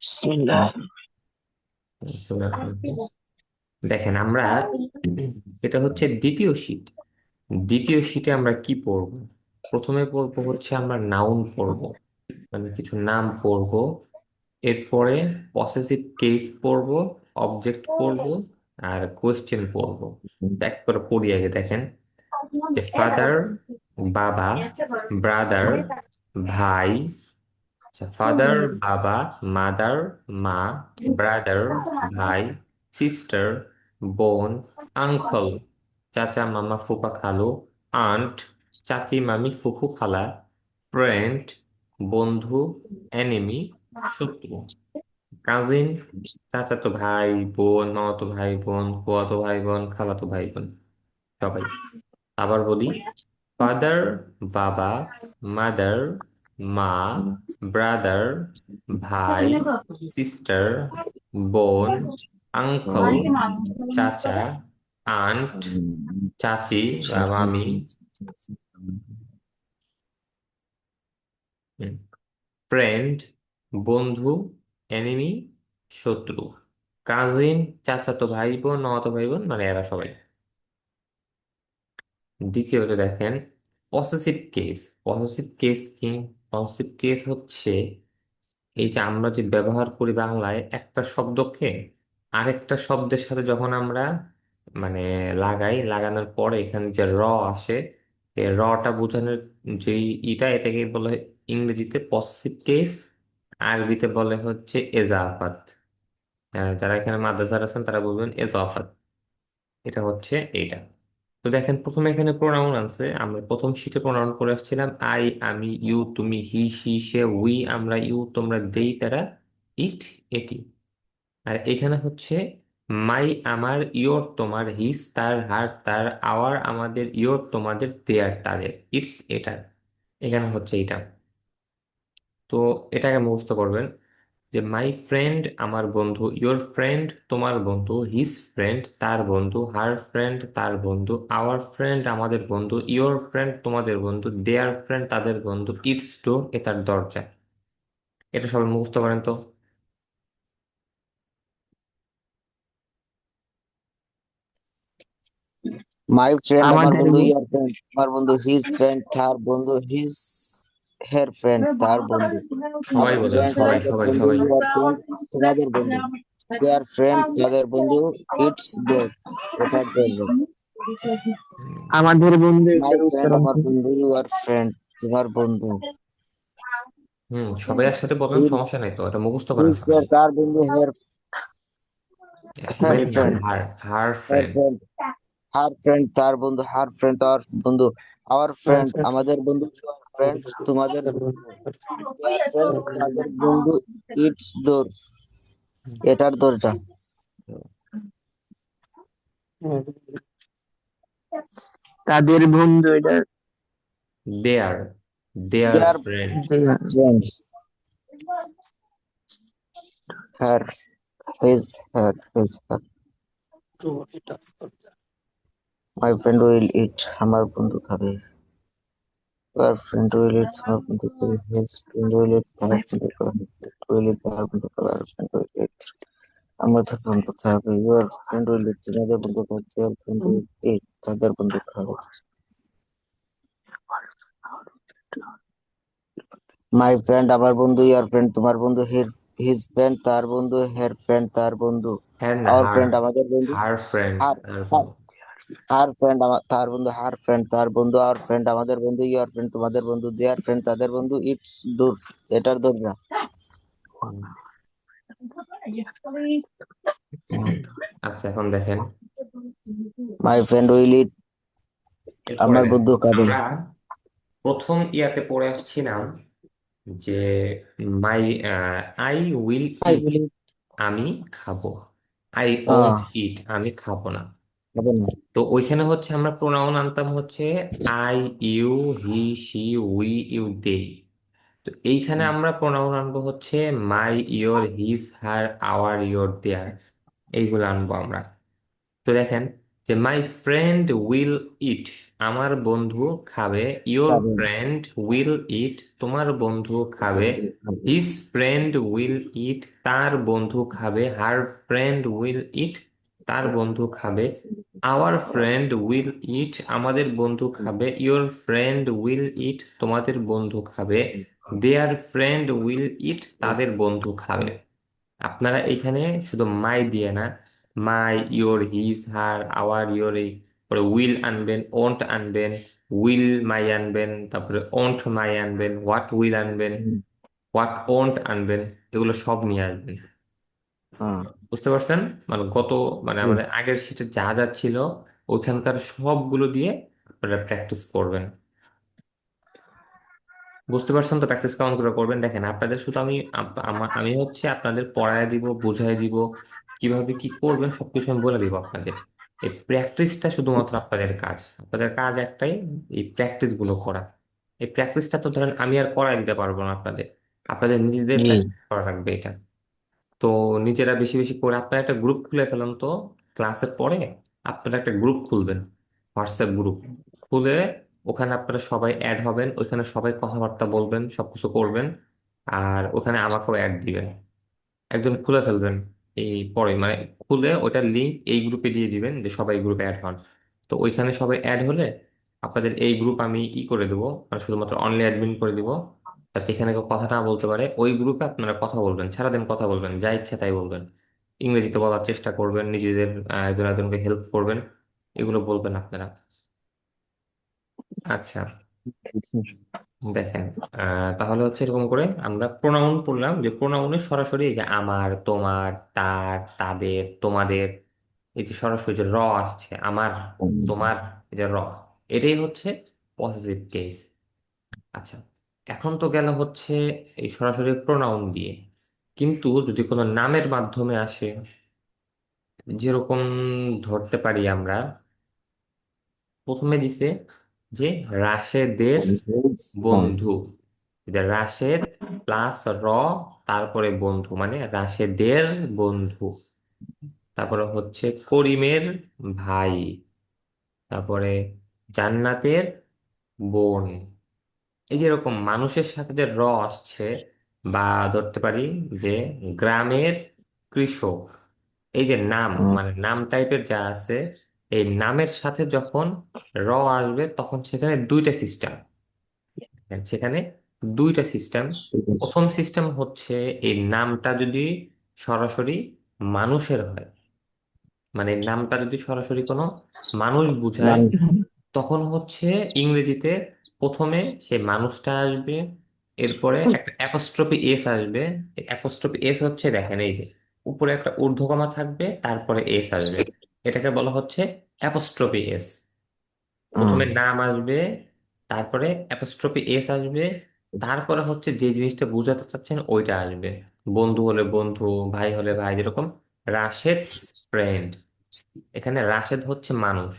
বিসমিল্লাহ। দেখেন আমরা এটা হচ্ছে দ্বিতীয় শীট। দ্বিতীয় শীটে আমরা কি পড়ব? প্রথমে পড়বো হচ্ছে আমরা নাউন পড়ব, মানে কিছু নাম পড়ব। এরপরে পসেসিভ কেস পড়ব, অবজেক্ট পড়ব, আর কোয়েশ্চেন পড়ব। এক করে পড়ি আগে। দেখেন যে ফাদার বাবা, ব্রাদার ভাই, আচ্ছা ফাদার বাবা, মাদার মা, ব্রাদার ভাই, সিস্টার বোন, আঙ্কল চাচা মামা ফুপা খালু, আন্ট চাচি মামি ফুফু খালা, ফ্রেন্ড বন্ধু, এনিমি শত্রু, কাজিন চাচাতো ভাই বোন, মামাতো ভাই বোন, ফুয়াতো ভাই বোন, খালাতো ভাই বোন, সবাই। আবার বলি, ফাদার বাবা, মাদার মা, ব্রাদার ভাই, সিস্টার বোন, আঙ্কল চাচা, আন্ট চাচি বা মামি, ফ্রেন্ড বন্ধু, এনিমি শত্রু, কাজিন চাচাতো ভাই বোন, মামাতো ভাই বোন, মানে এরা সবাই। দ্বিতীয়ত দেখেন পসেসিভ কেস। পসেসিভ কেস কি? পসেসিভ কেস হচ্ছে এই যে আমরা যে ব্যবহার করি বাংলায় একটা শব্দকে আরেকটা শব্দের সাথে যখন আমরা মানে লাগাই, লাগানোর পরে এখানে যে র আসে, এই রটা বোঝানোর যে এটাকে বলে হয় ইংরেজিতে পসেসিভ কেস, আরবিতে বলে হচ্ছে এজাফাত। যারা এখানে মাদ্রাসার আছেন তারা বলবেন এজাফাত। এটা হচ্ছে এইটা। তো দেখেন প্রথমে এখানে প্রোনাউন আছে। আমরা প্রথম শীটে প্রোনাউন করে আসছিলাম আই আমি, ইউ তুমি, হি সি সে, উই আমরা, ইউ তোমরা, দেই তারা, ইট এটি। আর এখানে হচ্ছে মাই আমার, ইয়োর তোমার, হিস তার, হার তার, আওয়ার আমাদের, ইয়োর তোমাদের, দেয়ার তাদের, ইটস এটা। এখানে হচ্ছে এটা। তো এটাকে মুখস্থ করবেন যে মাই ফ্রেন্ড আমার বন্ধু, ইয়োর ফ্রেন্ড তোমার বন্ধু, হিজ ফ্রেন্ড তার বন্ধু, হার ফ্রেন্ড তার বন্ধু, আওয়ার ফ্রেন্ড আমাদের বন্ধু, ইয়োর ফ্রেন্ড তোমাদের বন্ধু, দেয়ার ফ্রেন্ড তাদের বন্ধু, ইটস ডোর এ তার দরজা। এটা সবাই মুখস্থ করেন তো। মাই ফ্রেন্ড আমার আমাদের বন্ধু, ইয়ার ফ্রেন্ড আমার বন্ধু, হিজ ফ্রেন্ড তার বন্ধু, হিজ হের ফ্রেন্ড তার বন্ধু, সবাই আওয়ার বলেন, ফ্রেন্ড সবাই আমাদের সবাই বন্ধু, সবাই। ইউর ফ্রেন্ড তোমাদের বন্ধু, দেয়ার ফ্রেন্ড তাদের বন্ধু, ইটস ডোর এটার দরজা। হুম। আমাদের বন্ধু মাই এটার ফ্রেন্ড উচ্চারণ আমার করি। বন্ধু, ইউর ফ্রেন্ড তোমার বন্ধু, সবাই একসাথে বলেন, সমস্যা নাই তো, এটা মুখস্থ করেন হিজ সবাই। ফ্রেন্ড তার বন্ধু, হের হের হের না, ফ্রেন্ড হার, হার হের ফ্রেন্ড। ফ্রেন্ড হার ফ্রেন্ড তার বন্ধু, হার ফ্রেন্ড তার বন্ধু, আওয়ার ফ্রেন্ড আমাদের আমাদের বন্ধু, ইউর ফ্রেন্ড তোমাদের বন্ধু, দেয়ার ফ্রেন্ড তাদের বন্ধু, ইটস ডোর এটার দরজা। তাদের বন্ধু এটার their, their their friend. Friend her his her তো এটা মাই ফ্রেন্ড উইল ইট আমার বন্ধু খাবে, ইউর ফ্রেন্ড উইল ইট আমার বন্ধু খাবে, হিজ ফ্রেন্ড উইল ইট তার বন্ধু খাবে, উইল ইট তার বন্ধু খাবে, আর ফ্রেন্ড উইল ইট আমাদের বন্ধু খাবে, ইউর ফ্রেন্ড উইল ইট তোমাদের বন্ধু খাবে, ইউর ফ্রেন্ড উইল ইট তাদের বন্ধু খাবে। মাই ফ্রেন্ড আমার বন্ধু, ইউর ফ্রেন্ড তোমার বন্ধু, হিজ ফ্রেন্ড তার বন্ধু, হের ফ্রেন্ড তার বন্ধু, হ্যার না, আওয়ার হার। ফ্রেন্ড আমাদের বন্ধু, হার ফ্রেন্ড হার তার হার বন্ধু। হার ফ্রেন্ড আমার তার বন্ধু, হার ফ্রেন্ড তার বন্ধু, আওয়ার ফ্রেন্ড আমাদের বন্ধু, ইউর ফ্রেন্ড তোমাদের বন্ধু, দেয়ার ফ্রেন্ড তাদের বন্ধু, ইটস ডোর এটার দরজা। হুম। আচ্ছা এখন দেখেন, মাই ফ্রেন্ড উইল ইট এরপরে আমার দেখেন বন্ধু খাবে। আমরা প্রথম ইয়াতে পড়ে আসছিলাম যে মাই আই উইল তাই ইট, বলি। আমি খাবো। আই ওন্ট আহ ইট, আমি খাবো না। খাবে না। তো ওইখানে হচ্ছে আমরা প্রোনাউন আনতাম হচ্ছে I, you, he she, we, you, they. তো এইখানে আমরা প্রোনাউন আনবো হচ্ছে my, your, his, her, our, your, their. এইগুলো আনবো আমরা। তো দেখেন যে মাই ফ্রেন্ড উইল ইট, আমার বন্ধু খাবে, ইয়োর খাবে, ফ্রেন্ড উইল ইট, তোমার বন্ধু খাবে, বন্ধু খাবে, হিজ ফ্রেন্ড উইল ইট, তার বন্ধু খাবে, হার ফ্রেন্ড উইল ইট, তার বন্ধু খাবে, আওয়ার ফ্রেন্ড উইল ইট, আমাদের বন্ধু খাবে, ইয়োর ফ্রেন্ড উইল ইট, তোমাদের বন্ধু খাবে, দেয়ার ফ্রেন্ড উইল ইট, তাদের বন্ধু খাবে। আপনারা এখানে শুধু মাই দিয়ে না, my, your, his, her, our, your, এই পরে উইল আনবেন, ওন্ট আনবেন, উইল মাই আনবেন, তারপরে ওন্ট মাই আনবেন, হোয়াট উইল আনবেন, হুম, হোয়াট ওন্ট আনবেন, এগুলো সব নিয়ে আসবেন। হ্যাঁ, বুঝতে পারছেন? মানে মানে জি, আমাদের আগের শীটে যা যা ছিল ওইখানকার সবগুলো দিয়ে আপনারা প্র্যাকটিস করবেন। বুঝতে পারছেন তো প্র্যাকটিস কেমন করে করবেন? দেখেন, আপনাদের শুধু আমি হচ্ছে আপনাদের পড়ায় দিব, বুঝাই দিব, কিভাবে কি করবেন সবকিছু আমি বলে দিব আপনাদের। এই প্র্যাকটিসটা শুধুমাত্র আপনাদের কাজ, আপনাদের কাজ একটাই, এই প্র্যাকটিস গুলো করা। এই প্র্যাকটিসটা তো ধরেন আমি আর করাই দিতে পারবো না আপনাদের, আপনাদের নিজেদের জি, প্র্যাকটিস করা লাগবে এটা। তো নিজেরা বেশি বেশি করে আপনারা একটা গ্রুপ খুলে ফেলেন তো, ক্লাসের পরে আপনারা একটা গ্রুপ খুলবেন, হোয়াটসঅ্যাপ গ্রুপ খুলে ওখানে আপনারা সবাই অ্যাড হবেন, ওইখানে সবাই কথাবার্তা বলবেন, সবকিছু করবেন। আর ওখানে আমাকেও অ্যাড দিবেন, একদম খুলে ফেলবেন এই পরে, মানে খুলে ওটার লিঙ্ক এই গ্রুপে দিয়ে দিবেন যে সবাই গ্রুপে অ্যাড হন। তো ওইখানে সবাই অ্যাড হলে আপনাদের এই গ্রুপ আমি করে দেবো, মানে শুধুমাত্র অনলি অ্যাডমিন করে দিব, যাতে এখানে কেউ কথা না বলতে পারে। ওই গ্রুপে আপনারা কথা বলবেন, সারাদিন কথা বলবেন, যা ইচ্ছা তাই বলবেন, ইংরেজিতে বলার চেষ্টা করবেন, নিজেদের একজন একজনকে হেল্প করবেন, এগুলো বলবেন আপনারা। আচ্ছা, দেখেন, তাহলে হচ্ছে এরকম করে আমরা প্রোনাউন পড়লাম, যে প্রোনাউনে সরাসরি এই যে আমার, তোমার, তার, তাদের, তোমাদের, এই যে সরাসরি যে র আসছে, আমার, তোমার, এই যে র, এটাই হচ্ছে পজিটিভ কেস। আচ্ছা, এখন তো গেল হচ্ছে এই সরাসরি প্রোনাউন দিয়ে, কিন্তু যদি কোনো নামের মাধ্যমে আসে, যেরকম ধরতে পারি আমরা, প্রথমে দিছে যে রাশেদের হ্যাঁ, বন্ধু, এটা রাশেদ প্লাস র, তারপরে বন্ধু, মানে রাশেদের বন্ধু, তারপরে হচ্ছে করিমের ভাই, তারপরে জান্নাতের বোন। এই যে এরকম মানুষের সাথে যে র আসছে, বা ধরতে পারি যে গ্রামের কৃষক, এই যে নাম, হ্যাঁ, মানে নাম টাইপের যা আছে, এই নামের সাথে যখন র আসবে তখন সেখানে দুইটা সিস্টেম, সেখানে দুইটা সিস্টেম। ঠিক আছে, প্রথম সিস্টেম হচ্ছে এই নামটা যদি সরাসরি মানুষের হয়, মানে নামটা যদি সরাসরি কোনো মানুষ বুঝায়, মানুষ, তখন হচ্ছে ইংরেজিতে প্রথমে সেই মানুষটা আসবে, এরপরে একটা অ্যাপোস্ট্রফি এস আসবে। অ্যাপোস্ট্রফি এস হচ্ছে, দেখেন এই যে উপরে একটা ঊর্ধ্বকমা থাকবে, তারপরে এস আসবে, এটাকে বলা হচ্ছে অ্যাপোস্ট্রফি এস। হ্যাঁ, প্রথমে নাম আসবে, তারপরে অ্যাপোস্ট্রফি এস আসবে, তারপরে হচ্ছে যে জিনিসটা বোঝাতে চাচ্ছেন ওইটা আসবে। বন্ধু হলে বন্ধু, ভাই হলে ভাই, যেরকম রাশেদ ফ্রেন্ড, এখানে রাশেদ হচ্ছে মানুষ,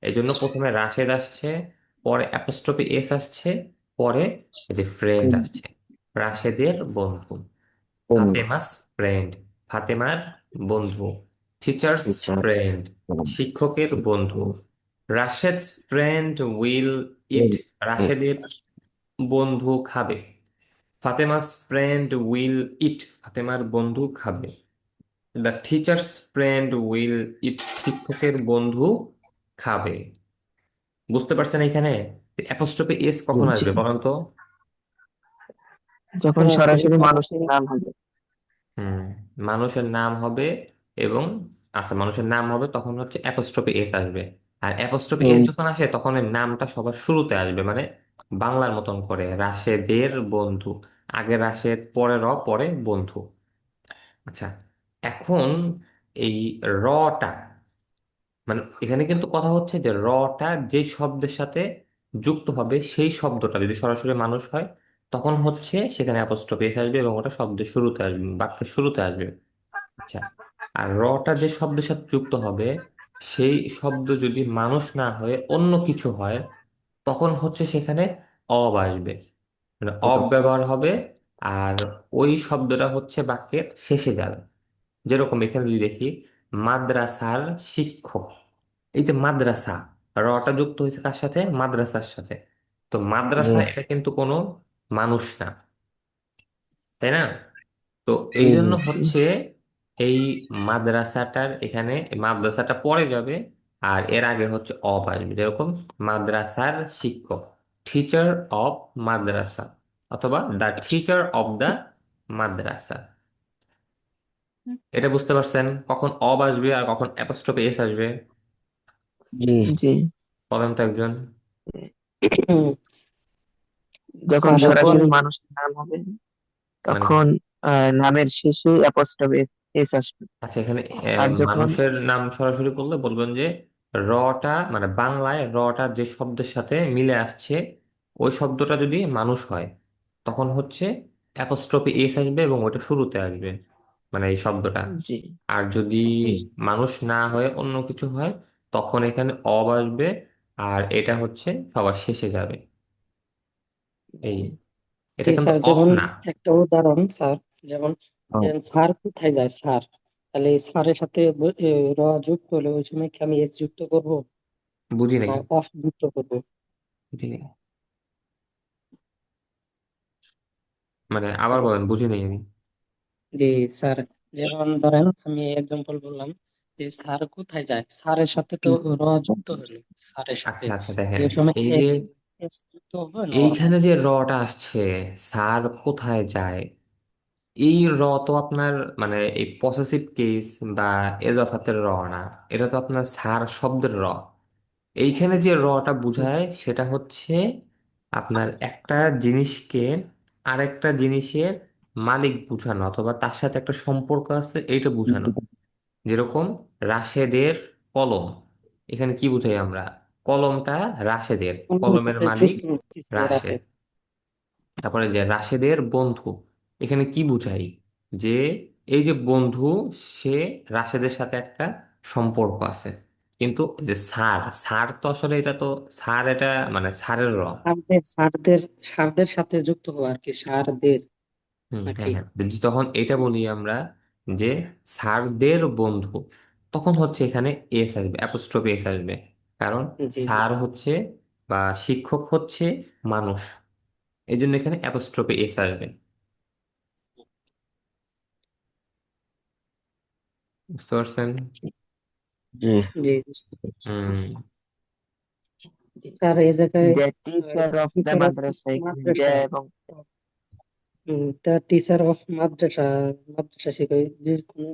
এই জন্য প্রথমে রাশেদ আসছে, পরে অ্যাপোস্ট্রফি এস আসছে, পরে এই যে ফ্রেন্ড আসছে, রাশেদের বন্ধু। বন্ধু, ফাতেমাস ফ্রেন্ড, ফাতেমার বন্ধু। টিচার্স টিচার, ফ্রেন্ড, শিক্ষকের বন্ধু। রাশেদস ফ্রেন্ড উইল ইট, রাশেদের বন্ধু খাবে। ফাতেমাস ফ্রেন্ড উইল ইট, ফাতেমার বন্ধু খাবে। দ্য টিচার্স ফ্রেন্ড উইল ইট, শিক্ষকের বন্ধু খাবে। বুঝতে পারছেন এখানে অ্যাপোস্ট্রফি এস কখন বুঝছি, আসবে বলেন তো? যখন সরাসরি মানুষের নাম হবে। হুম, মানুষের নাম হবে, এবং আচ্ছা মানুষের নাম হবে তখন হচ্ছে অ্যাপোস্ট্রফি এস আসবে। আর অ্যাপোস্ট্রফি এস হুম, যখন আসে তখন এর নামটা সবার শুরুতে আসবে, মানে বাংলার মতন করে রাশেদের বন্ধু, আগে রাশেদ, পরে র, পরে বন্ধু। আচ্ছা, এখন এই রটা, মানে এখানে কিন্তু কথা হচ্ছে যে রটা যে শব্দের সাথে যুক্ত হবে সেই শব্দটা যদি সরাসরি মানুষ হয়, তখন হচ্ছে সেখানে অ্যাপোস্ট্রোফি এস আসবে এবং ওটা শব্দের শুরুতে আসবে, বাক্যের শুরুতে আসবে। আচ্ছা, আর রটা যে শব্দের সাথে যুক্ত হবে সেই শব্দ যদি মানুষ না হয়ে অন্য কিছু হয়, তখন হচ্ছে সেখানে অব আসবে, মানে অব ব্যবহার হবে। আর ওই শব্দটা হচ্ছে বাক্যের শেষে যাবে। যেরকম এখানে যদি দেখি, মাদ্রাসার শিক্ষক, এই যে মাদ্রাসা, রটা যুক্ত হয়েছে কার সাথে? মাদ্রাসার সাথে। তো জি মাদ্রাসা এটা কিন্তু কোনো মানুষ না, তাই না? তো জি এই জি জন্য হচ্ছে এই মাদ্রাসাটার এখানে মাদ্রাসাটা পরে যাবে, আর এর আগে হচ্ছে অব আসবে। যেরকম মাদ্রাসার শিক্ষক, টিচার অফ মাদ্রাসা, অথবা দ্য টিচার অফ দ্য মাদ্রাসা। এটা বুঝতে পারছেন কখন অব আসবে আর কখন অ্যাপোস্ট্রোফি এস আসবে? জি জি। বলেন তো একজন। যখন স্যার যখন সরাসরি মানুষের নাম হবে মানে তখন নামের শেষে অ্যাপোস্ট্রফি এস আসবে। আচ্ছা, এখানে আর যখন মানুষের নাম সরাসরি বললে বলবেন যে রটা, মানে বাংলায় রটা যে শব্দের সাথে মিলে আসছে ওই শব্দটা যদি মানুষ হয় তখন হচ্ছে অ্যাপোস্ট্রফি এস আসবে এবং ওটা শুরুতে আসবে, মানে এই শব্দটা। জি আর যদি জি মানুষ না হয়ে অন্য কিছু হয় তখন এখানে অব আসবে, আর এটা হচ্ছে সবার শেষে যাবে। এই, জি এটা জি কিন্তু স্যার, অফ যেমন না। একটা উদাহরণ স্যার, যেমন ও, স্যার কোথায় যায় স্যার, তাহলে এই স্যারের সাথে র যুক্ত হলে ওই সময় কি আমি এস যুক্ত করব বুঝি না নাই, অফ যুক্ত করব? বুঝি নাই, মানে আবার বলেন, বুঝি নাই আমি। জি স্যার, যেমন ধরেন আমি এক্সাম্পল বললাম যে স্যার কোথায় যায়, স্যারের সাথে তো র যুক্ত হলো, স্যারের সাথে আচ্ছা আচ্ছা, দেখেন ওই সময় এই যে এস এস যুক্ত হবে না অফ? এইখানে যে রটা আসছে, স্যার কোথায় যায়, এই র তো আপনার মানে এই পসেসিভ কেস বা এজাফাতের র না, এটা তো আপনার স্যার শব্দের র। এইখানে যে রটা বুঝায় সেটা হচ্ছে আপনার একটা জিনিসকে আরেকটা জিনিসের মালিক বোঝানো, অথবা তার সাথে একটা সম্পর্ক আছে এইটা বোঝানো। যেরকম রাশেদের কলম, এখানে কি বুঝাই আমরা? কলমটা রাশেদের, কোনটার কলমের সাথে মালিক যুক্ত হচ্ছে রাখে? রাশেদ। তারপরে যে রাশেদের বন্ধু, এখানে কি বুঝাই? যে এই যে বন্ধু, সে রাশেদের সাথে একটা সম্পর্ক আছে। কিন্তু এই যে স্যার, স্যার তো আসলে এটা তো স্যার, এটা মানে স্যারের র। স্যারদের স্যারদের স্যারদের সাথে যুক্ত হওয়া আর কি, স্যারদের হ্যাঁ নাকি? হ্যাঁ, যদি তখন এটা বলি আমরা যে স্যারদের বন্ধু, তখন হচ্ছে এখানে এস আসবে, অ্যাপোস্ট্রফি এস আসবে। কারণ জি জি স্যার হচ্ছে বা শিক্ষক হচ্ছে মানুষ, এই জন্য এখানে অ্যাপোস্ট্রফি এস আসবে। বুঝতে পারছেন? জি জি বুঝতে পেরেছি। হুম। স্যার এই জায়গায় the teacher of the teacher of madrasa, এখানে দ্য মাদ্রাসা, এবং দ্য টিচার অফ মাদ্রাসা, মাদ্রাসা শিখায় যে কোনো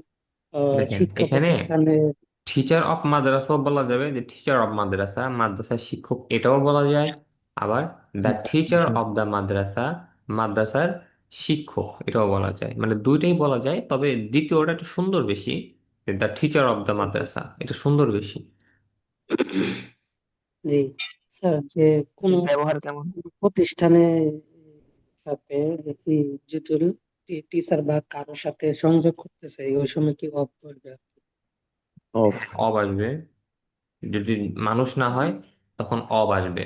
দেখেন শিক্ষা এখানে প্রতিষ্ঠানে। টিচার অফ মাদ্রাসাও বলা যাবে, যে টিচার অফ মাদ্রাসা, মাদ্রাসার শিক্ষক এটাও বলা যায়। আবার the teacher of the madrasa, মাদ্রাসার শিক্ষক এটাও বলা যায়, মানে দুইটাই বলা যায়, তবে দ্বিতীয়টা একটু সুন্দর বেশি। দ্য টিচার অফ দ্য মাদ্রাসা এটা সুন্দর বেশি। জি স্যার, যে কোনো ব্যবহার কেমন? প্রতিষ্ঠানে সাথে এই যদি টিচার বা কারোর সাথে সংযোগ করতে চাই ওই সময় কি অফ করবে? অফ। অব আসবে, যদি মানুষ না হয় তখন অব আসবে।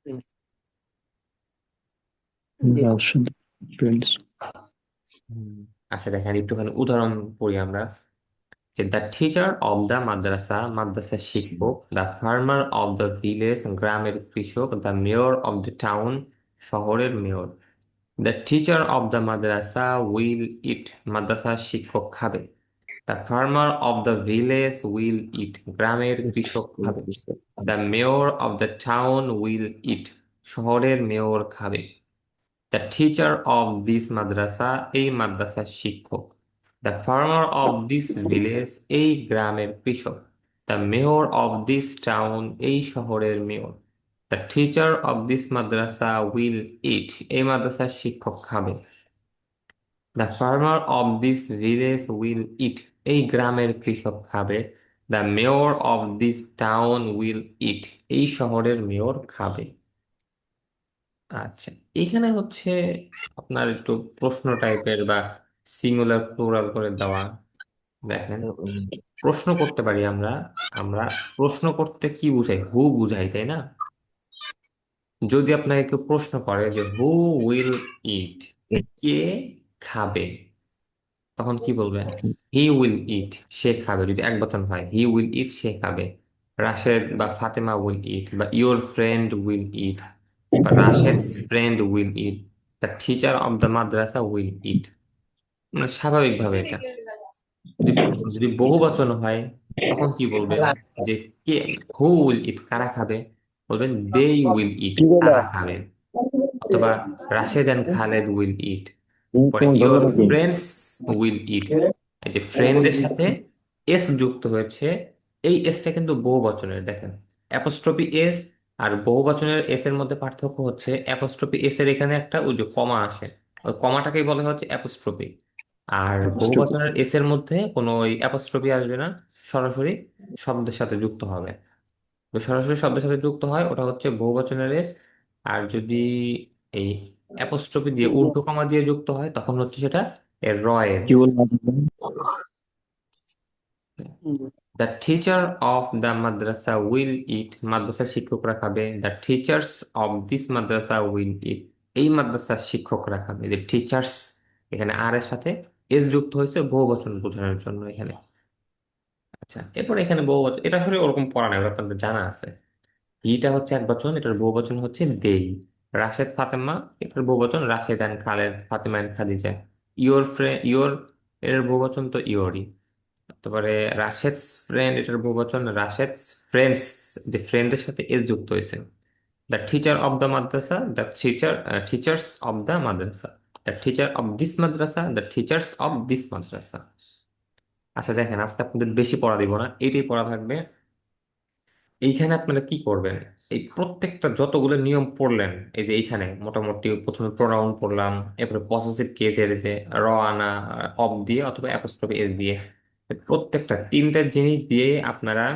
হুম, জি স্যার। ফ্রেন্ডস হুম। আচ্ছা দেখেন একটুখানি উদাহরণ পড়ি আমরা। যে the teacher of the madrasa, মাদ্রাসার শিক্ষক, the farmer of the village, গ্রামের কৃষক, the mayor of the town, শহরের mayor. The teacher of the madrasa will eat, মাদ্রাসার শিক্ষক খাবে। The farmer of the village will eat, গ্রামের কৃষক খাবে। The mayor of the town will eat, শহরের মেয়র খাবে। The teacher of this madrasa, এই মাদ্রাসার শিক্ষক। The farmer of this village, এই গ্রামের কৃষক। The mayor of this town, এই শহরের mayor. The teacher of this madrasa will eat, এই মাদ্রাসার শিক্ষক খাবে। The farmer of this village will eat, এই গ্রামের কৃষক খাবে। The mayor of this town will eat, এই শহরের মেয়র খাবে। আচ্ছা, এখানে হচ্ছে আপনার একটু প্রশ্ন টাইপের বা সিঙ্গুলার প্লুরাল করে দেওয়া। দেখেন, প্রশ্ন করতে পারি আমরা। আমরা প্রশ্ন করতে কি বুঝাই? হু বুঝাই, তাই না? যদি আপনাকে কেউ প্রশ্ন করে যে হু উইল ইট, কে খাবে, তখন কি বলবেন? হি উইল ইট, সে খাবে। যদি এক বচন হয়, হি উইল ইট, সে খাবে। রাশেদ বা ফাতেমা উইল ইট, বা ইওর ফ্রেন্ড উইল ইট, বা Rashed's friend will eat, the teacher of the madrasa will eat. মানে স্বাভাবিকভাবে এটা। যদি যদি বহু বচন হয়, তখন কি বলবেন? যে কে, হু উইল ইট, কারা খাবে? বলবেন দে উইল ইট, তারা খাবে। অথবা রাশেদ অ্যান্ড খালেদ উইল ইট। পরে ইওর ফ্রেন্ডস উইল ইট। এই যে ফ্রেন্ডদের সাথে এস যুক্ত হয়েছে, এই এসটা কিন্তু বহু বচনের, দেখেন অ্যাপোস্ট্রফি এস আর বহু বচনের এস এর মধ্যে পার্থক্য হচ্ছে, অ্যাপোস্ট্রফি এস এর এখানে একটা ওই যে কমা আসে, ওই কমাটাকেই বলা হচ্ছে অ্যাপোস্ট্রফি। আর বহু বচনের এস এর মধ্যে কোনো ওই অ্যাপোস্ট্রফি আসবে না, সরাসরি শব্দের সাথে যুক্ত হবে। তো সরাসরি শব্দের সাথে যুক্ত হয়, ওটা হচ্ছে বহুবচনের এস। আর যদি এই অ্যাপোস্ট্রফি দিয়ে ঊর্ধ্বকমা দিয়ে যুক্ত হয়, তখন হচ্ছে সেটা এর রয়ের কি এস। বলবো? The teacher of the madrasa will eat, মাদ্রাসার শিক্ষকরা খাবে। The teachers of this madrasa will eat, এই মাদ্রাসার শিক্ষকরা খাবে। যে টিচার্স, এখানে আর এর সাথে এস যুক্ত হয়েছে বহুবচন বোঝানোর জন্য এখানে। আচ্ছা, এরপর এখানে বহুবচন, এটা আসলে ওরকম পড়া নাই, ওটা আপনাদের জানা আছে। ইটা হচ্ছে এক বচন, এটার বহুবচন হচ্ছে দেই। রাশেদ ফাতেমা, এটার বহুবচন Rashed and Khaled, Fatema and Khadija. Your friend, your এর বহুবচন তো ইওরই। তারপরে রাশেদস ফ্রেন্ড, এটার বহুবচন রাশেদস ফ্রেন্ডস, যে ফ্রেন্ডের সাথে এস যুক্ত হয়েছে। The teacher of the madrasa, the teacher, teachers of the madrasa. The teacher of this madrasa, the teachers of this madrasa. আচ্ছা দেখেন, আজকে আপনাদের বেশি পড়া দিব না, এইটাই পড়া থাকবে। এইখানে আপনারা কি করবেন? এই প্রত্যেকটা যতগুলো নিয়ম পড়লেন, এই যে এইখানে মোটামুটি প্রথমে প্রোনাউন পড়লাম, এরপরে পসেসিভ কেস এর যে র আনা, অফ দিয়ে অথবা অ্যাপোস্ট্রফি এস দিয়ে, এই প্রত্যেকটা তিনটা জিনিস দিয়ে আপনারা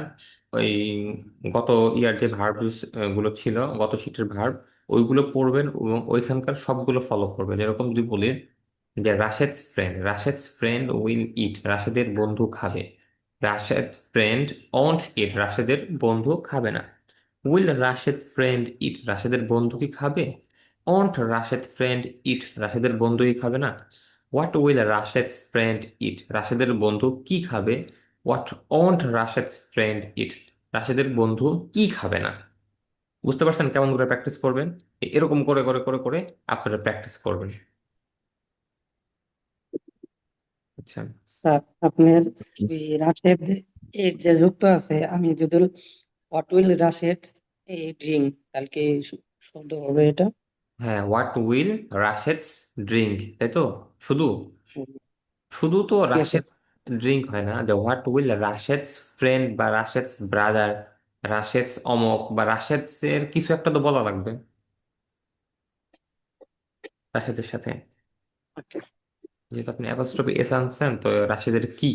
ওই গত ইয়ার যে ভার্ব গুলো ছিল, গত শীটের ভার্ব, ওইগুলো পড়বেন এবং ওইখানকার সবগুলো ফলো করবেন। এরকম যদি বলি যে রাশেদস ফ্রেন্ড, রাশেদস ফ্রেন্ড উইল ইট, রাশেদের বন্ধু খাবে। রাশেদ ফ্রেন্ড অন্ট ইট, রাশেদের বন্ধু খাবে না। উইল রাশেদ ফ্রেন্ড ইট, রাশেদের বন্ধু কি খাবে? অন্ট রাশেদ ফ্রেন্ড ইট, রাশেদের বন্ধু কি খাবে না। হোয়াট উইল রাশেদ ফ্রেন্ড ইট, রাশেদের বন্ধু কি খাবে? হোয়াট অন্ট রাশেদ ফ্রেন্ড ইট, রাশেদের বন্ধু কি খাবে না। বুঝতে পারছেন কেমন করে প্র্যাকটিস করবেন? এরকম করে করে করে করে আপনারা প্র্যাকটিস করবেন। আচ্ছা। স্যার আপনার ওই রাশেদ এই যে যুক্ত আছে, আমি যদি হোয়াট উইল রাশেদ এই ড্রিঙ্ক, তাহলে কি শব্দ হবে এটা? হ্যাঁ, হোয়াট উইল রাশেদস ড্রিঙ্ক, তাই তো? শুধু হুম, শুধু তো ঠিক আছে। রাশেদ ড্রিঙ্ক হয় না, যে হোয়াট উইল রাশেদস ফ্রেন্ড বা রাশেদস ব্রাদার, রাশেদস অমক বা রাশেদস এর কিছু একটা তো বলা লাগবে রাশেদের সাথে। ওকে। যেহেতু আপনি অ্যাপোস্ট্রফি এস আনছেন, তো রাশেদের কি,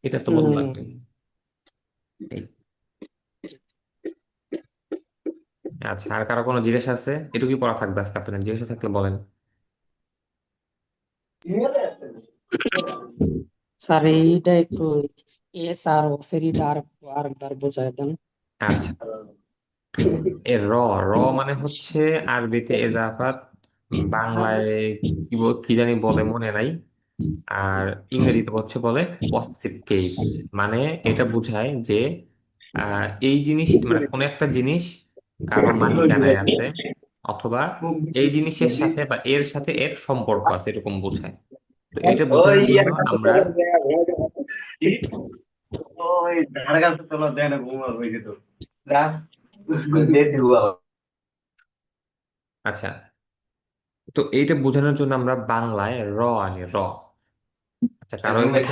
এটা তো বলা হুম, লাগবে। এই। আচ্ছা, আর কারো কোনো জিজ্ঞাসা আছে? এটুকুই পড়া থাকবে আজকে, আপনার জিজ্ঞাসা থাকলে বলেন। স্যার এইটা একটু এস আর অফের এটা আর একবার বোঝায় দেন। আচ্ছা, এ র, র মানে হচ্ছে আরবিতে এজাফাত, বাংলায় কি জানি বলে মনে নাই। আর ইংরেজিতে হচ্ছে বলে পসেসিভ কেস। মানে এটা বোঝায় যে এই জিনিস, মানে কোন একটা জিনিস কারো মালিকানায় আছে, অথবা এই জিনিসের সাথে বা এর সাথে এর সম্পর্ক আছে, এরকম বোঝায়। তো এটা বোঝানোর জন্য আমরা, আচ্ছা, তো এইটা বোঝানোর জন্য আমরা বাংলায় র আনি, র। আচ্ছা, কারো এখান থেকে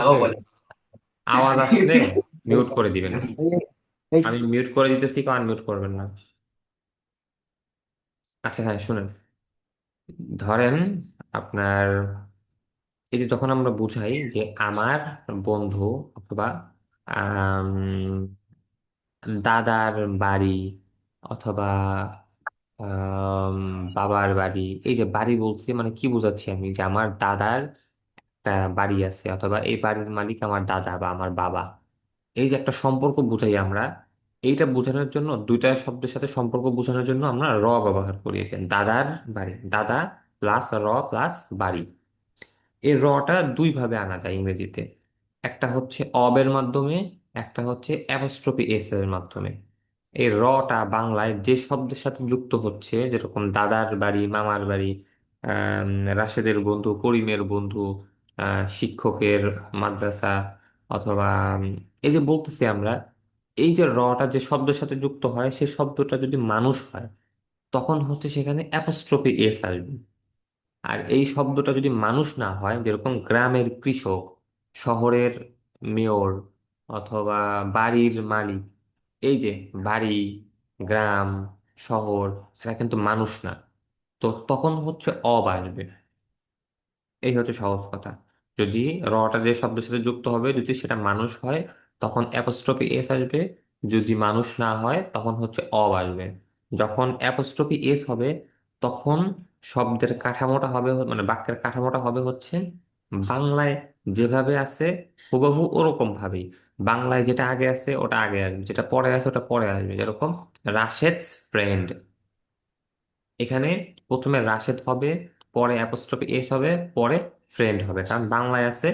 আওয়াজ আসলে মিউট করে দিবেন। আমি মিউট করে দিতেছি, কেউ আনমিউট করবেন না। আচ্ছা হ্যাঁ, শুনেন। ধরেন আপনার, এই যে যখন আমরা বুঝাই যে আমার বন্ধু, অথবা আম, দাদার বাড়ি, অথবা আম, বাবার বাড়ি, এই যে বাড়ি বলছি মানে কি বোঝাচ্ছি আমি? যে আমার দাদার একটা বাড়ি আছে, অথবা এই বাড়ির মালিক আমার দাদা বা আমার বাবা। এই যে একটা সম্পর্ক বুঝাই আমরা, এইটা বোঝানোর জন্য, দুইটা শব্দের সাথে সম্পর্ক বোঝানোর জন্য আমরা র ব্যবহার করি। যে দাদার বাড়ি, দাদা প্লাস র প্লাস বাড়ি। এই রটা দুই ভাবে আনা যায় ইংরেজিতে। একটা হচ্ছে অবের মাধ্যমে, একটা হচ্ছে অ্যাপোস্ট্রোফি এস এর মাধ্যমে। এই রটা বাংলায় যে শব্দের সাথে যুক্ত হচ্ছে, যেরকম দাদার বাড়ি, মামার বাড়ি, আম, রাশেদের বন্ধু, করিমের বন্ধু, শিক্ষকের মাদ্রাসা, অথবা এই যে বলতেছি আমরা, এই যে রটা যে শব্দের সাথে যুক্ত হয়, সেই শব্দটা যদি মানুষ হয় তখন হচ্ছে সেখানে অ্যাপোস্ট্রোফি এস আসবে। আর এই শব্দটা যদি মানুষ না হয়, যেরকম গ্রামের কৃষক, শহরের মেয়র, অথবা বাড়ির মালিক, এই যে বাড়ি, গ্রাম, শহর, এরা কিন্তু মানুষ না। তো তখন হচ্ছে অব আসবে। এই হচ্ছে সহজ কথা। যদি রটা যে শব্দের সাথে যুক্ত হবে, যদি সেটা মানুষ হয় তখন অ্যাপোস্ট্রোফি এস আসবে। যদি মানুষ না হয় তখন হচ্ছে অব আসবে। যখন অ্যাপোস্ট্রোফি এস হবে তখন শব্দের কাঠামোটা হবে মানে বাক্যের কাঠামোটা হবে হচ্ছে বাংলায় যেভাবে আছে হুবহু ওরকম ভাবেই। বাংলায় যেটা আগে আছে ওটা আগে আসবে, যেটা পরে আছে ওটা পরে আসবে। যেরকম রাশেদস ফ্রেন্ড, এখানে প্রথমে রাশেদ হবে, পরে অ্যাপোস্ট্রফি এস হবে, পরে ফ্রেন্ড হবে। কারণ বাংলায় আছে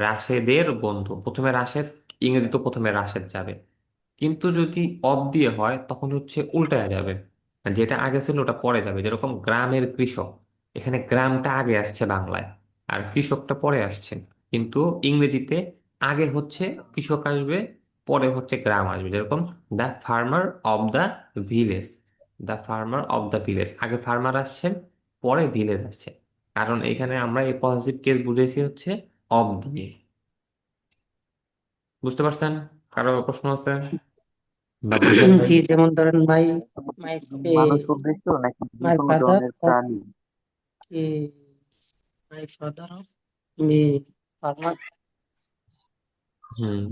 রাশেদের বন্ধু, প্রথমে রাশেদ, ইংরেজিতে প্রথমে রাশেদ যাবে। কিন্তু যদি অব দিয়ে হয় তখন হচ্ছে উল্টায় যাবে, যেটা আগে ছিল ওটা পরে যাবে। যেরকম গ্রামের কৃষক, এখানে গ্রামটা আগে আসছে বাংলায়, আর কৃষকটা পরে আসছে। কিন্তু ইংরেজিতে আগে হচ্ছে কৃষক আসবে, পরে হচ্ছে গ্রাম আসবে। যেরকম the farmer of the village, the farmer of the village, আগে ফার্মার আসছে, পরে ভিলেজ আসছে। কারণ এখানে আমরা এই পজিটিভ কেস বুঝেছি হচ্ছে অব দিয়ে। বুঝতে পারছেন? কারো প্রশ্ন আছে বা বুঝেন নাই? জি, যেমন ধরেন মাই মাই মানুষ উদ্দেশ্য নাকি যে মাই কোনো ফাদার ধরনের অফ প্রাণী? My father of me farmer. Hmm,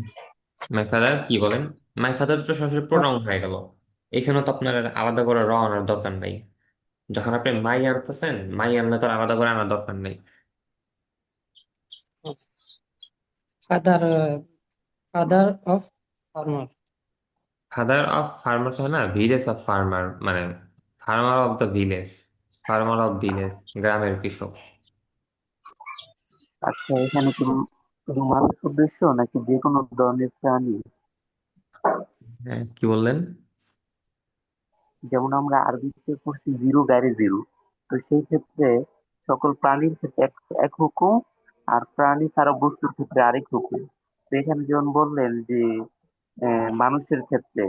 my father কি বলেন? মাই ফাদার তো সরাসরি প্রোনাউন হয়ে গেল। এখানে তো আপনার আর আলাদা করে র আনার দরকার নাই। যখন আপনি মাই আনতেছেন, মাই আনলে তো আর আলাদা করে আনার দরকার নেই। Father father of farmer. Father of farmer হয় না, ভিলেজ অফ ফার্মার, মানে farmer of the village, farmer of village, গ্রামের কৃষক। আচ্ছা, এখানে কি শুধু মানুষ উদ্দেশ্য নাকি যে কোনো ধরনের প্রাণী? হ্যাঁ, কি বললেন? যেমন আমরা আরবিতে পড়ছি জিরো গাড়ি জিরো, তো সেই ক্ষেত্রে সকল প্রাণীর ক্ষেত্রে এক এক হুকুম, আর প্রাণী ছাড়া বস্তুর ক্ষেত্রে আরেক হুকুম। তো এখানে যেমন বললেন যে মানুষের ক্ষেত্রে,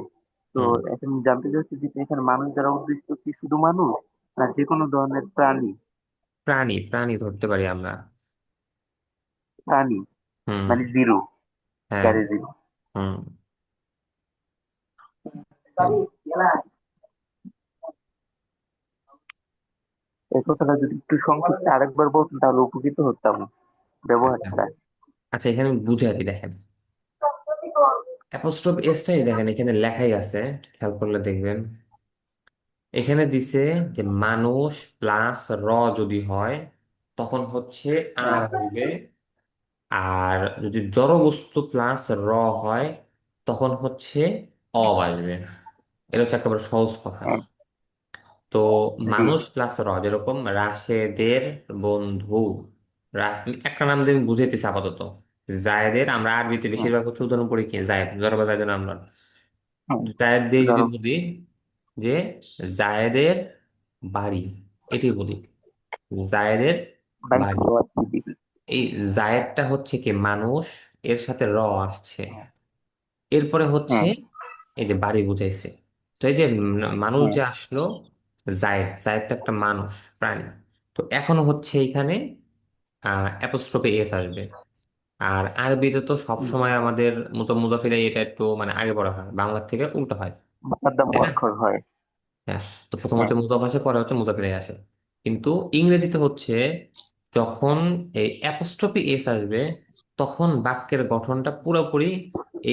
তো হুম, এখন জানতে চাচ্ছি যে এখানে মানুষ দ্বারা উদ্দেশ্য কি শুধু মানুষ না যে কোনো ধরনের প্রাণী? প্রাণী, প্রাণী ধরতে পারি আমরা। প্রাণী হুম। মানে জিরো হ্যাঁ। গাড়ি জিরো। হুম। এই কথাটা যদি একটু সংক্ষিপ্ত আরেকবার বলতেন তাহলে উপকৃত হতাম আচ্ছা, ব্যবহারটা। আচ্ছা, এখানে বুঝে আছি, দেখেন। অ্যাপোস্ট্রোফ এসটাই দেখেন এখানে লেখাই আছে, খেয়াল করলে দেখবেন। এখানে দিছে যে মানুষ প্লাস র যদি হয় তখন হচ্ছে আর আসবে। আর যদি জড়বস্তু প্লাস র হয় তখন হচ্ছে অব আসবে। এটা হচ্ছে একেবারে সহজ কথা। হ্যাঁ, তো জি। মানুষ প্লাস র, যেরকম রাশেদের বন্ধু, একটা নাম দিয়ে আমি বুঝাইতেছি আপাতত। জায়েদের আমরা আরবিতে হ্যাঁ, বেশিরভাগ হচ্ছে উদাহরণ পড়ি কি জায়েদ, জড় বা জায়েদের নাম। হ্যাঁ, জায়েদ দিয়ে যদি ধরো বলি যে জায়েদের বাড়ি, এটি বলি জায়েদের বাড়ি। বাইক আর কি দিবি। এই জায়েদটা হচ্ছে কি মানুষ, এর সাথে র আসছে, এরপরে হচ্ছে হ্যাঁ, এই যে বাড়ি বুঝাইছে। তো এই যে মানুষ হ্যাঁ, যে আসলো, জায়েদ, জায়েদ তো একটা মানুষ, প্রাণী। তো এখনো হচ্ছে এখানে অ্যাপোস্ট্রোফে এস আসবে। আর আরবিতে তো হুম, সবসময় আমাদের মুজাফিরে এটা একটু মানে আগে পড়া হয়, বাংলার থেকে উল্টো হয়, মোকদ্দম তাই না? মুয়াক্খার হয়। হ্যাঁ। তো প্রথম হ্যাঁ, হচ্ছে মুজাফ আসে, পরে হচ্ছে মুজাফিরে আসে। কিন্তু ইংরেজিতে হচ্ছে যখন এই অ্যাপোস্ট্রফি এস আসবে তখন বাক্যের গঠনটা পুরোপুরি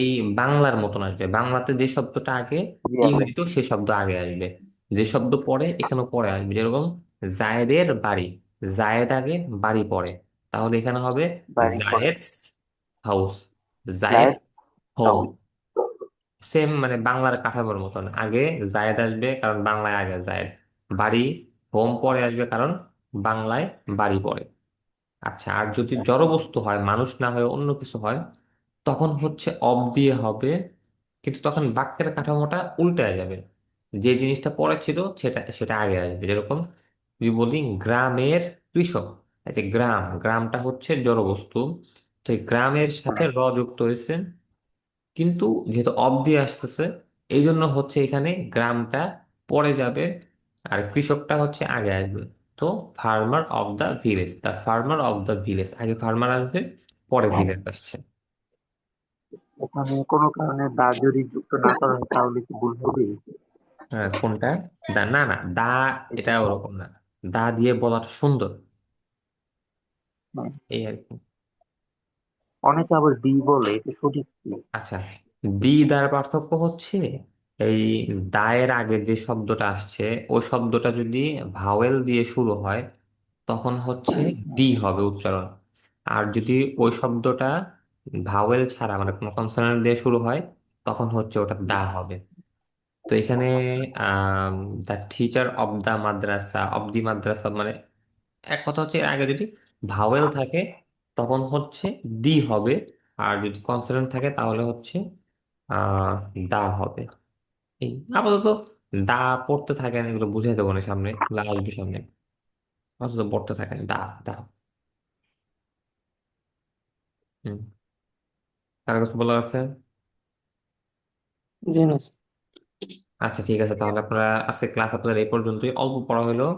এই বাংলার মতন আসবে। বাংলাতে যে শব্দটা আগে, জি আল্লাহ। ইংরেজিতেও সেই শব্দ আগে আসবে। যে শব্দ পরে এখানেও পরে আসবে। যেরকম জায়েদের বাড়ি, জায়েদ আগে, বাড়ি পরে। তাহলে এখানে হবে বাড়ি পড়ে জায়েদ হাউস, জায়েদ লাইট হোম। হাউস। সেম মানে বাংলার কাঠামোর মতন, আগে জায়েদ আসবে কারণ বাংলায় আগে জায়েদ, বাড়ি, হোম পরে আসবে কারণ বাংলায় বাড়ি পড়ে। আচ্ছা, আর যদি জড়বস্তু হয়, মানুষ না হয়ে অন্য কিছু হয়, তখন হচ্ছে অব দিয়ে হবে, কিন্তু তখন বাক্যের কাঠামোটা উল্টায় যাবে। যে জিনিসটা পরে ছিল সেটা সেটা আগে আসবে। যেরকম যদি বলি গ্রামের কৃষক, এই যে গ্রাম, গ্রামটা হচ্ছে জড়বস্তু, তো এই গ্রামের সাথে হ্যাঁ, র যুক্ত হয়েছে, কিন্তু যেহেতু অব দিয়ে আসতেছে, এই জন্য হচ্ছে এখানে গ্রামটা পরে যাবে আর কৃষকটা হচ্ছে আগে আসবে। তো farmer of the village, the farmer of the village, আগে ফার্মার আসবে, পরে ভিলেজ আসছে। ওখানে কোনো কারণে দা যদি যুক্ত না করা হয় তাহলে কি ভুল হবে? হ্যাঁ, কোনটা? দা, না না, দা, এটা ওরকম না, দা দিয়ে বলাটা সুন্দর, হ্যাঁ, এই আর কি। অনেকে আবার ডি বলে, এটা সঠিক কি? আচ্ছা, দি দার পার্থক্য হচ্ছে এই দায়ের আগে যে শব্দটা আসছে, ওই শব্দটা যদি ভাওয়েল দিয়ে শুরু হয় তখন হচ্ছে দি হবে উচ্চারণ। আর যদি ওই শব্দটা ভাওয়েল ছাড়া মানে কোনো কনসোনেন্ট দিয়ে শুরু হয় তখন হচ্ছে ওটা দা হবে। তো এখানে the teacher of the madrasa, of the madrasa, মানে এক কথা হচ্ছে এর আগে যদি ভাওয়েল থাকে তখন হচ্ছে দি হবে, আর যদি কনসোনেন্ট থাকে তাহলে হচ্ছে আহ দা হবে। এই আপাতত দা পড়তে থাকেন, এগুলো বুঝাই দেবো না সামনে, দা আসবে সামনে, আপাতত পড়তে থাকেন দা, দা। হুম, কার কিছু বলার আছে? জি না স্যার। আচ্ছা ঠিক আছে, তাহলে আপনারা আজকে ক্লাস আপনাদের এই পর্যন্তই, অল্প পড়া হলো।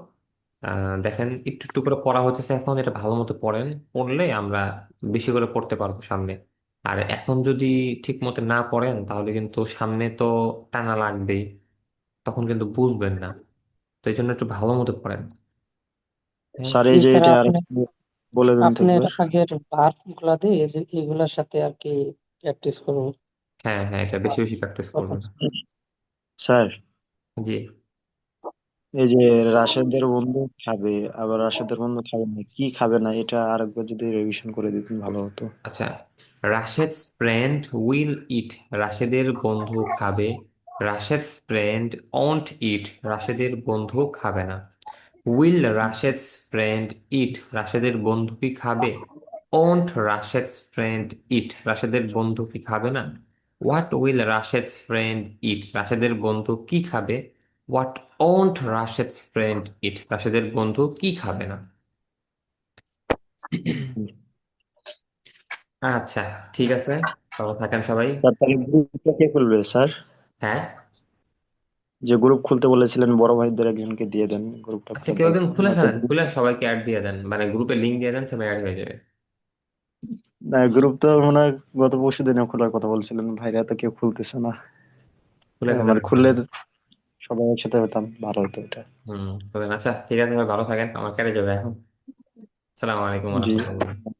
দেখেন একটু একটু করে পড়া হচ্ছে এখন, এটা ভালো মতো পড়েন, পড়লে আমরা বেশি করে পড়তে পারবো সামনে। আর এখন যদি ঠিক মতো না পড়েন তাহলে কিন্তু সামনে তো টানা লাগবেই, তখন কিন্তু বুঝবেন না। তো এই জন্য একটু ভালো মতো পড়েন। হ্যাঁ স্যার জি এই যে স্যার, এটা আর আপনি একটু বলে দেন তো আপনার একবার। আগের ভার্ব গুলা দিয়ে এই যে এগুলার সাথে আর কি প্র্যাকটিস করবো। হ্যাঁ, হ্যাঁ, এটা বেশি বেশি প্র্যাকটিস কথা করবেন। স্যার জি। এই যে রাশেদের বন্ধু খাবে আবার রাশেদের বন্ধু খাবে না, কি খাবে না, এটা আরেকবার যদি রিভিশন করে দিতেন ভালো হতো। আচ্ছা, রাশেদ ফ্রেন্ড উইল ইট, রাশেদের বন্ধু খাবে। রাশেদ ফ্রেন্ড ওন্ট ইট, রাশেদের বন্ধু খাবে না। উইল রাশেদ ফ্রেন্ড ইট, রাশেদের বন্ধু কি খাবে? ওন্ট রাশেদ ফ্রেন্ড ইট, রাশেদের বন্ধু কি খাবে না? হোয়াট উইল রাশেদ ফ্রেন্ড ইট, রাশেদের বন্ধু কি খাবে? হোয়াট ওন্ট রাশেদ ফ্রেন্ড ইট, রাশেদের বন্ধু কি খাবে না? আচ্ছা, ঠিক আছে, ভালো থাকেন সবাই। স্যার তাহলে গ্রুপটা কে খুলবে স্যার? হ্যাঁ, যে গ্রুপ খুলতে বলেছিলেন বড় ভাইদের একজনকে দিয়ে দেন গ্রুপটা আচ্ছা, খোলার কেউ একজন দায়িত্ব, খুলে নয়তো ফেলেন, খুলে সবাইকে অ্যাড দিয়ে দেন, মানে গ্রুপে লিংক দিয়ে দেন, সবাই অ্যাড হয়ে যাবে। গ্রুপ তো মনে হয় গত পরশু দিনে খোলার কথা বলছিলেন, ভাইরা তো কেউ খুলতেছে না। খুলে ফেলেন মানে সবাই। খুললে সবাই একসাথে হতাম, ভালো হতো এটা। খুলেন। আচ্ছা ঠিক আছে, সবাই ভালো থাকেন, আমার কেটে যাবে এখন। আসসালামু আলাইকুম জি। রহমতুল্লাহ।